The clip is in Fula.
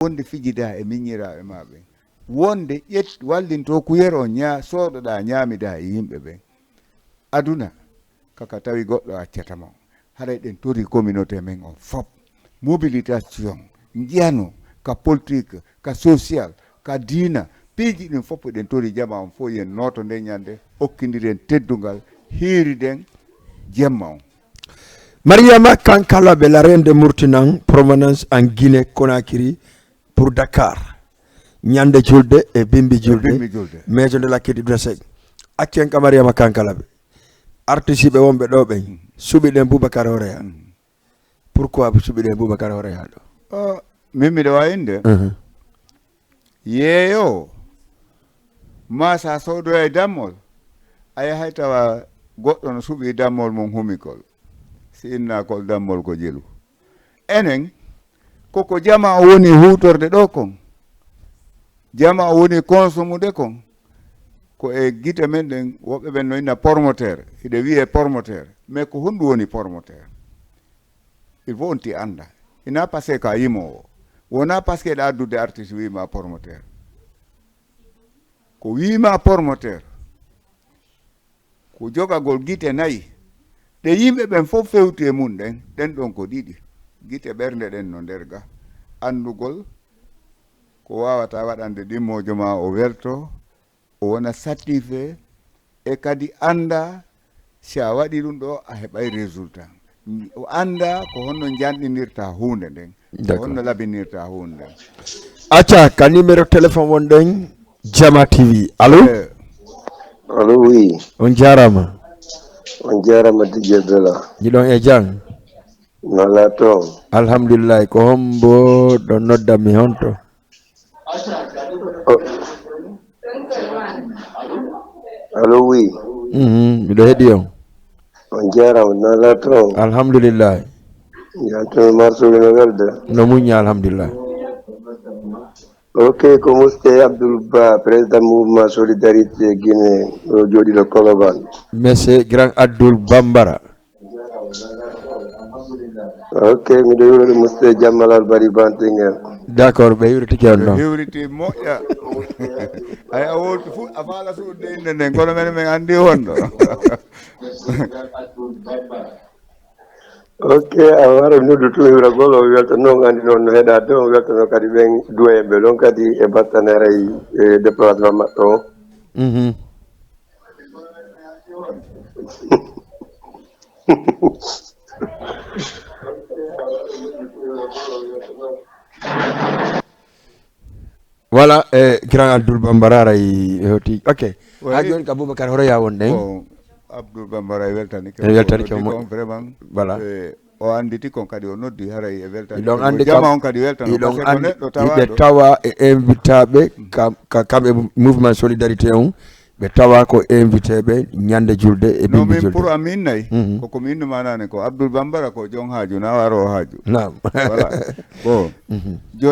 wonde fijida e miñiraaɓe maɓe wonde wallinto kuyero sooɗoɗa ñaamida e yimɓe ɓen aduna kaka tawi goɗɗo accatama haɗa ɗen tori communauté men on fof mobilisation njiyano ka politique ka social ka diina piiji ɗin fof ɗen tori jama on fof yen noto nde ñande hokkidiren teddungal hiiriden jemma on. Mariama Kankala be la reine de Mourtinan, provenance en Guinée Conakry pour Dakar. Nyande Julde et Bimbi Julde. Maison de la Kédou Dresseg. Akien ka Mariama Kankala be. Artiste be wombe do be. Subi den Boubacar Horea. Pourquoi subi den Boubacar Horea do? Mimi do wayinde. Yeyo. Masa sodo e damol. Ay haytawa goddo no subi damol mum humikol. Sinna kol dammol ko jelu enen koko jama o woni hutorde ɗo kon jama o woni consumude kon ko e gite men ɗen woɓɓe ɓen no inna promoteur hiɗe wiye promoteur mais ko honɗum woni promoteur il faut onti anda ina par ce que a yimowo wona par ce que ɗa addude artiste wima promoteur ko wima promoteur ko jogagol gite nayi de yimɓe ɓen fof fewti e mum ɗen ɗon ko ɗiɗi gite ɓernde ɗen no nder ga andugol ko wawata waɗande ɗimmojo ma o welto o wona satisfait e kadi anda si a waɗi ɗum ɗo a heɓay résultat o anda ko honno janɗinirta hunde nden ko honno labinirta hunde nden acca ka numéro téléphone wonɗen Diama TV allo allo oui on jarama on jarama Didier Dela jiɗon e jang nala toon alhamdulillah ko hombo ɗo noddami honto allo oui miɗo heeɗi on jarama nala toon alhamdulillah yantomi marsuɓe no welde no muñi alhamdulillah ok ko muste Abdoul Ba président mouvement solidarité Guinée o jooɗiɗo Colobane monsieur grand Abdoul Bambara ok miɗo wiwrode muste Dian-Malal bari bantingel d'accord ɓe hiwriti on noon hiwriti moƴƴa ay a wolti fu a faala suuɗde inde nden kono men andi wonɗo ok a wara noddutu hiwragol o welta noon andi noon no heeɗa de on weltano kadi ɓen duwayeɓe ɗon kadi e partenaire e déplacement maɓɓe o voilà grand Abdoul Bambara ray hoti ok ha joni ka Boubacar Horea wonɗen Abdoul Bambara e weltani mo vraiment voilà o anditi kon kadi o noddi haray e weltani ɗon andi jama on kadi weltano ɗon andi ɓe tawa e invitaɓe kamɓe mouvement solidarité on ɓe tawa ko invité ɓe ñande julde e bimbi julde pour amin nayi koko mi innuma nane ko Abdoul Bambara ko jon haaju na waro haaju nam voilà bon joni